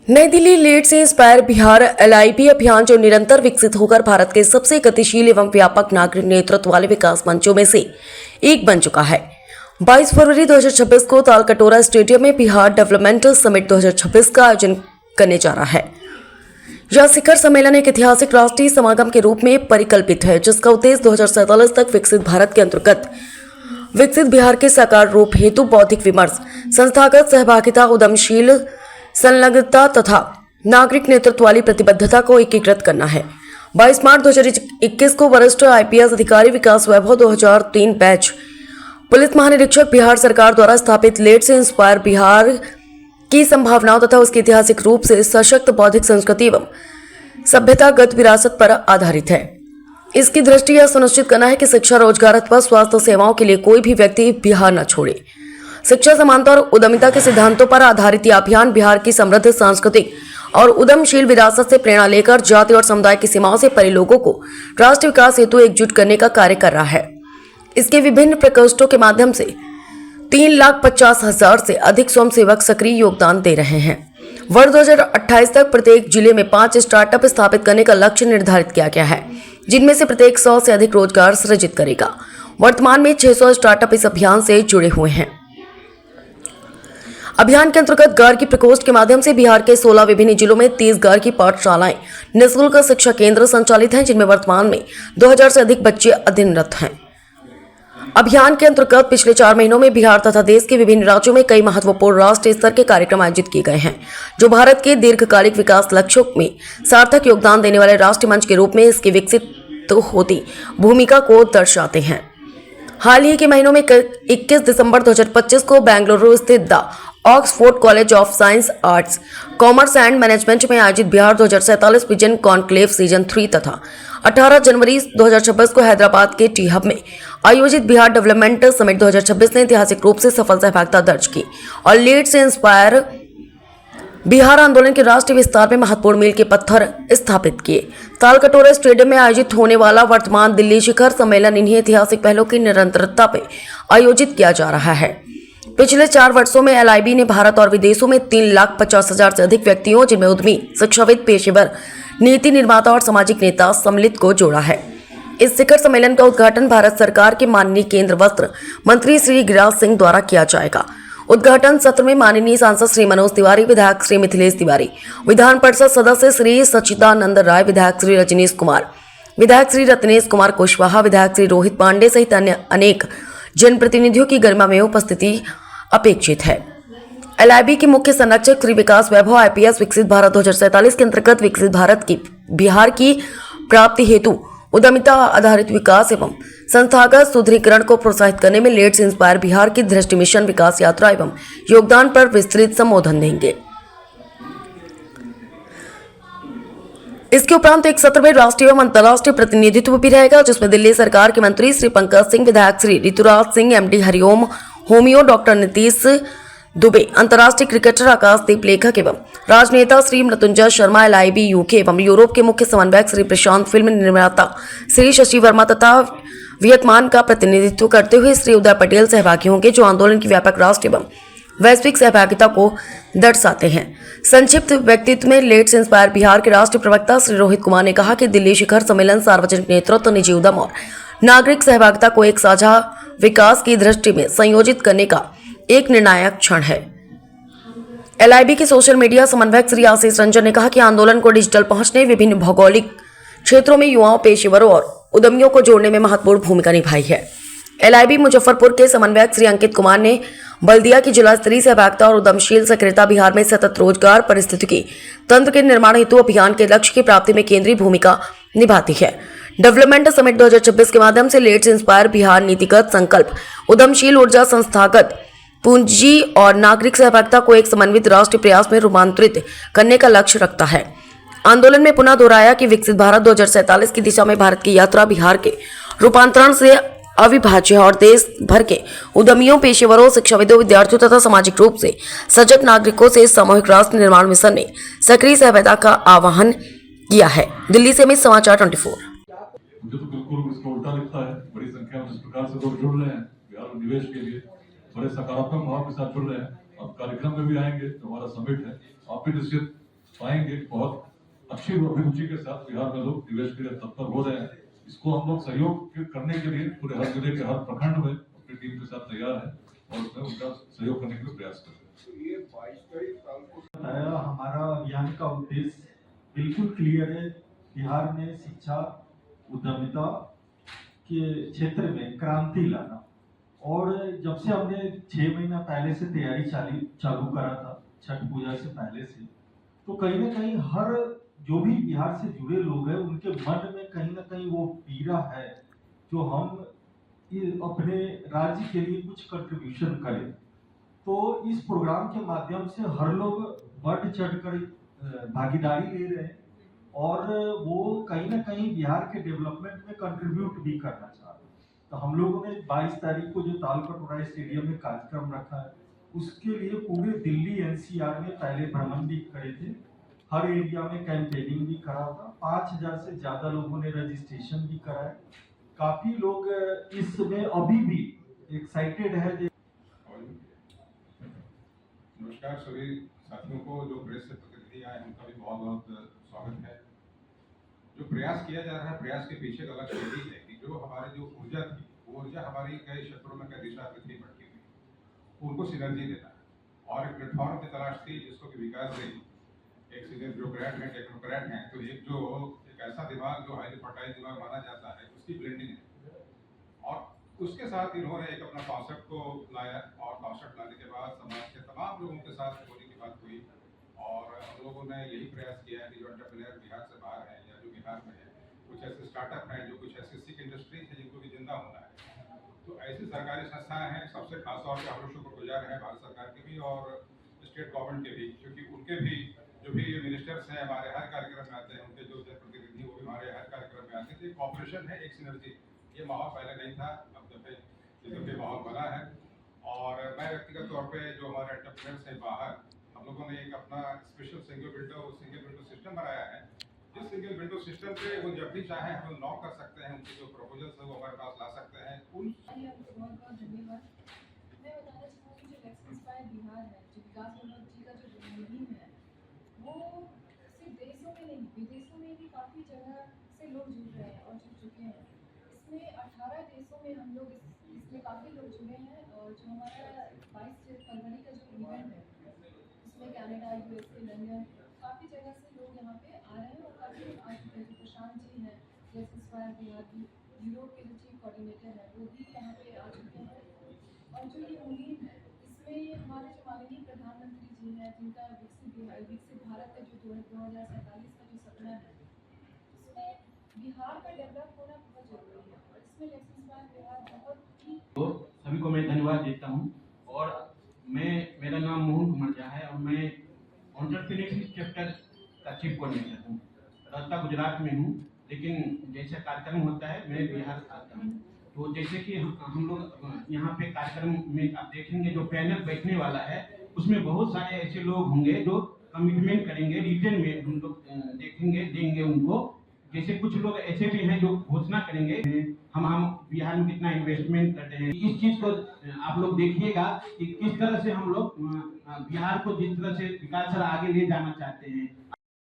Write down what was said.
नई दिल्ली लीड से inspire Bihar LIP अभियान जो निरंतर विकसित होकर भारत के सबसे गतिशील एवं व्यापक नागरिक नेतृत्व वाले विकास मंचों में से एक बन चुका है। 22 फरवरी 2026 को तालकटोरा स्टेडियम में बिहार डेवलपमेंटल समिट 2026 का आयोजन करने जा रहा है। यह शिखर सम्मेलन एक ऐतिहासिक राष्ट्रीय समागम के रूप में परिकल्पित है, जिसका उद्देश्य 2047 तक विकसित भारत के अंतर्गत विकसित बिहार के साकार रूप हेतु बौद्धिक विमर्श, संस्थागत सहभागिता, उद्यमशील संलग्नता तथा नागरिक नेतृत्व वाली प्रतिबद्धता को एकीकृत करना है। 22 मार्च 2021 को वरिष्ठ आईपीएस अधिकारी विकास वैभव 2003 बैच पुलिस महानिरीक्षक बिहार सरकार द्वारा स्थापित लेड से इंस्पायर बिहार की संभावनाओं तथा उसके ऐतिहासिक रूप से सशक्त बौद्धिक संस्कृति एवं सभ्यतागत विरासत पर आधारित है। इसकी दृष्टि यह सुनिश्चित करना है कि शिक्षा, रोजगार अथवा स्वास्थ्य सेवाओं के लिए कोई भी व्यक्ति बिहार न छोड़े। शिक्षा, समानता और उद्यमिता के सिद्धांतों पर आधारित यह अभियान बिहार की समृद्ध सांस्कृतिक और उद्यमशील विरासत से प्रेरणा लेकर जाति और समुदाय की सीमाओं से परे लोगों को राष्ट्रीय विकास हेतु एकजुट करने का कार्य कर रहा है। इसके विभिन्न प्रकोष्ठों के माध्यम से 3,50,000 से अधिक स्वयंसेवक सक्रिय योगदान दे रहे हैं। वर्ष 2028 तक प्रत्येक जिले में 5 स्टार्टअप स्थापित करने का लक्ष्य निर्धारित किया गया है, जिनमें से प्रत्येक 100 से अधिक रोजगार सृजित करेगा। वर्तमान में 600 स्टार्टअप इस अभियान से जुड़े हुए हैं। अभियान के अंतर्गत गार की प्रकोष्ठ के माध्यम से बिहार के 16 विभिन्न जिलों में 30 गार की पाठशालाएं, निःशुल्क शिक्षा केंद्र संचालित हैं, जिनमें वर्तमान में 2000 से अधिक बच्चे अध्ययनरत हैं। अभियान के अंतर्गत पिछले 4 महीनों में बिहार तथा देश के विभिन्न राज्यों में कई महत्वपूर्ण राष्ट्रीय स्तर के कार्यक्रम आयोजित किए गए हैं, जो भारत के दीर्घकालिक विकास लक्ष्यों में सार्थक योगदान देने वाले राष्ट्रीय मंच के रूप में इसकी विकसित होती भूमिका को दर्शाते हैं। हाल ही के महीनों में 21 दिसंबर 2025 को बेंगलुरु स्थित the Oxford college of science, arts, commerce and management में आयोजित बिहार 2047 विजन कॉन्क्लेव सीजन 3 तथा 18 जनवरी 2026 को हैदराबाद के टी हब में आयोजित बिहार डेवलपमेंट समिट 2026 ने ऐतिहासिक रूप से सफल सहभागिता दर्ज की और लीड से इंस्पायर बिहार आंदोलन के राष्ट्रीय विस्तार में महत्वपूर्ण मील के पत्थर स्थापित किए। तालकटोरा स्टेडियम में आयोजित होने वाला वर्तमान दिल्ली शिखर सम्मेलन इन्हीं ऐतिहासिक पहलों की निरंतरता पर आयोजित किया जा रहा है। पिछले 4 वर्षों में एलआईबी ने भारत और विदेशों में 3,50,000 से अधिक व्यक्तियों, जिनमें उद्यमी, शिक्षाविद, पेशेवर, नीति निर्माता और सामाजिक नेता सम्मिलित को जोड़ा है। इस शिखर सम्मेलन का उद्घाटन भारत सरकार के माननीय केंद्र वस्त्र मंत्री श्री गिरिराज सिंह द्वारा किया जाएगा। उद्घाटन सत्र में माननीय सांसद श्री मनोज तिवारी, विधायक श्री मिथिलेश तिवारी, विधान परिषद सदस्य श्री सच्चिदानंद राय, विधायक श्री रजनीश कुमार, विधायक श्री रत्नेश कुमार कुशवाहा, विधायक श्री रोहित पांडे सहित अन्य अनेक जनप्रतिनिधियों की गरिमामय उपस्थिति अपेक्षित है। एलआईबी के मुख्य संरक्षक श्री विकास वैभव आईपीएस विकसित भारत 2047 के अंतर्गत विकसित भारत की बिहार की प्राप्ति हेतु उद्यमिता आधारित विकास एवं संस्थागत सुदृढ़ीकरण को प्रोत्साहित करने में लेड से इंस्पायर बिहार की दृष्टि मिशन विकास यात्रा एवं योगदान पर विस्तृत संबोधन देंगे। इसके उपरांत एक सत्र में राष्ट्रीय एवं अंतर्राष्ट्रीय प्रतिनिधित्व भी रहेगा, जिसमें दिल्ली सरकार के मंत्री श्री पंकज सिंह, विधायक Shri Rituraj Singh, MD Hariom homeo doctor Nitish Dubey, अंतर्राष्ट्रीय क्रिकेटर आकाशदीप लेखक एवं राजनेता श्री मृत्युंजय शर्मा, एलआईबी यूके एवं यूरोप के मुख्य समन्वयक श्री प्रशांत, फिल्म निर्माता श्री शशि वर्मा तथा वियतनाम का प्रतिनिधित्व करते हुए श्री उदय पटेल सहभागी होंगे, जो आंदोलन की व्यापक राष्ट्रीय एवं वैश्विक सहभागिता को दर्शाते हैं। संक्षिप्त व्यक्तित्व में लेड से इंस्पायर बिहार के राष्ट्रीय प्रवक्ता श्री रोहित कुमार ने कहा कि दिल्ली शिखर सम्मेलन सार्वजनिक नेतृत्व, निजी उद्यम और नागरिक सहभागिता को एक साझा विकास की दृष्टि में संयोजित करने का एक निर्णायक क्षण है। एलआईबी के सोशल मीडिया समन्वयक श्री आशीष रंजन ने कहा कि आंदोलन को डिजिटल पहुंचने, विभिन्न भौगोलिक क्षेत्रों में युवाओं, पेशेवरों और उद्यमियों को जोड़ने में महत्वपूर्ण भूमिका निभाई है। एलआईबी मुजफ्फरपुर के समन्वयक श्री अंकित कुमार ने बल दिया कि जिला स्तरीय सहभागिता और उद्यमशील सक्रियता बिहार में सतत रोजगार परिस्थितिकी तंत्र के निर्माण हेतु अभियान के लक्ष्य की प्राप्ति में केंद्रीय भूमिका निभाती है। डेवलपमेंट समिट 2026 के माध्यम से लेड से इंस्पायर बिहार नीतिगत संकल्प, उद्यमशील ऊर्जा, संस्थागत पूंजी और नागरिक सहभागिता को एक समन्वित राष्ट्रीय प्रयास में रूपांतरित करने का लक्ष्य रखता है। आंदोलन में पुनः दोहराया कि विकसित भारत 2047 की दिशा में भारत की यात्रा बिहार के रूपांतरण से अविभाज्य है और देश भर के उद्यमियों, पेशेवरों, शिक्षाविदों, विद्यार्थियों तथा सामाजिक रूप से सजग नागरिकों से सामूहिक राष्ट्र निर्माण मिशन ने सक्रिय सहभागिता का आह्वान किया है। दिल्ली से मैं समाचार 24। मुझे तो बिल्कुल इसका उल्टा दिखता है। बड़ी संख्या में जिस प्रकार से लोग जुड़ रहे हैं बिहार में निवेश के लिए, बड़े सकारात्मक भाव के साथ जुड़ रहे हैं। अब कार्यक्रम में भी आएंगे, जो हमारा समिट है, आप भी निश्चित पाएंगे बहुत अच्छी अभिरुचि के साथ बिहार में लोग निवेश के लिए तत्पर हो रहे हैं। इसको हम लोग करने के लिए पूरे हर जिले के हर प्रखंड में अपनी टीम के साथ तैयार है और उसमें उनका सहयोग करने के लिए प्रयास कर रहे हैं। तो ये 22-23 साल को बताया, हमारा अभियान का उद्देश्य बिल्कुल क्लियर है। बिहार में शिक्षा उद्यमिता के क्षेत्र में क्रांति लाना। और जब से हमने 6 महीना पहले से तैयारी चालू करा था, छठ पूजा से पहले से, तो कहीं ना कहीं हर जो भी बिहार से जुड़े लोग हैं उनके मन में कहीं ना कहीं वो पीड़ा है जो हम अपने राज्य के लिए कुछ कंट्रीब्यूशन करें। तो इस प्रोग्राम के माध्यम से हर लोग बढ़ चढ़कर भागीदारी ले रहे हैं और वो कहीं ना कहीं बिहार के डेवलपमेंट में कंट्रीब्यूट भी करना चाह रहे हैं। तो हम लोगों ने 22 तारीख को जो तालकटोरा स्टेडियम में कार्यक्रम रखा है, उसके लिए पूरे दिल्ली एनसीआर में पहले भ्रमण भी करे थे, हर एरिया में कैंपेनिंग भी करा था। 5000 से ज्यादा लोगों ने रजिस्ट्रेशन भी करा है। काफी लोग इसमें अभी भी एक्साइटेड है। नमस्कार सभी साथियों को, जो प्रेस से प्रतिनिधि आए उनका भी बहुत बहुत स्वागत है। जो प्रयास किया जा रहा है, प्रयास के पीछे का लक्ष्य यही है कि जो हमारी जो ऊर्जा थी, वो ऊर्जा हमारी कई क्षेत्रों में कई दिशा में थी भटकी हुई, उनको सिनर्जी देना है और एक प्लेटफॉर्म की तलाश थी जिसको कि विकास देगी। एक सीनियर ब्यूरोक्रेट है, टेक्नोक्रेट है, तो एक ऐसा दिमाग जो हाईली फर्टाइल दिमाग माना जाता है, उसकी ब्लेंडिंग है। और उसके साथ इन्होंने एक अपना कॉन्सेप्ट को लाया और कॉन्सेप्ट लाने के बाद समाज के तमाम लोगों के साथ बोलने की बात हुई और हम लोगों ने यही प्रयास किया है कि जो एंटरप्रेन्योर बिहार से बाहर है या जो बिहार में है, कुछ ऐसे स्टार्टअप हैं, जो कुछ ऐसी सिक इंडस्ट्रीज है जिनको भी जिंदा होना है। तो ऐसी सरकारी संस्थाएं हैं, सबसे खास तौर पर हम लोग शुक्रगुजार हैं भारत सरकार के भी और स्टेट गवर्नमेंट के भी, क्योंकि उनके भी जो भी मिनिस्टर्स हैं हमारे हर कार्यक्रम में आते हैं, उनके जो प्रतिनिधि वो भी हमारे हर कार्यक्रम में आते हैं। तो एक ऑपरेशन है, एक सिनर्जी। ये माहौल पहले नहीं था, अब दफे माहौल बना है। और मैं व्यक्तिगत तौर पे जो हमारे एंटरप्रेन्योर्स हैं बाहर, हम लोगों ने एक अपना स्पेशल सिंगल विंडो सिस्टम बनाया है। जिस सिंगल विंडो सिस्टम पे वो जब भी चाहे हम नॉक कर सकते हैं, उनके जो प्रपोजल्स हैं वो हमारे पास ला सकते हैं। बहुत धन्यवाद। मैं बताना चाहूँगी जो लेट्स इंस्पायर बिहार है, जो विकास मंडल जी का जो मुहिम है, वो सिर्फ देशों में नहीं विदेशों में भी काफ़ी जगह से लोग जुड़ रहे हैं और जुड़ चुके हैं। इसमें 18 देशों में हम लोग इसमें काफ़ी लोग जुड़े हैं। और जो हमारा 22 फरवरी का जो इवेंट है, उसमें कनाडा, यूएसए, लंदन, काफ़ी जगह से लोग यहाँ पे आ रहे हैं और काफ़ी लोग आ चुके हैं। जो प्रशांत जी हैं लेट्स इंस्पायर बिहार की यूरोप के जो चीफ कोऑर्डिनेटर हैं, वो भी यहाँ पे आ चुके हैं। और जो ये मुहिम है, इसमें हमारे जो माननीय प्रधानमंत्री जी हैं, जिनका विकसित भारत का जो 2047 का जो सपना है, उसमें बिहार का डेवलप होना बहुत जरूरी है और इसमें लेट्स इंस्पायर बिहार बहुत ही। तो सभी को मैं धन्यवाद देता हूं। और मेरा नाम मोहन कुमार झा है और मैं एंटरप्रेन्योरशिप चैप्टर का चीफ कोऑर्डिनेटर हूँ। रहता गुजरात में हूँ, लेकिन जैसे कार्यक्रम होता है मैं बिहार आता हूँ। तो जैसे कि हम लोग यहाँ पे कार्यक्रम में आप देखेंगे जो पैनल बैठने वाला है, उसमें बहुत सारे ऐसे लोग होंगे जो कमिटमेंट करेंगे, रिटर्न में हम लोग देंगे उनको। जैसे कुछ लोग ऐसे भी हैं जो घोषणा करेंगे हम बिहार में कितना इन्वेस्टमेंट करते हैं। इस चीज को आप लोग देखिएगा कि किस तरह से हम लोग बिहार को जिस तरह से विकास आगे ले जाना चाहते हैं।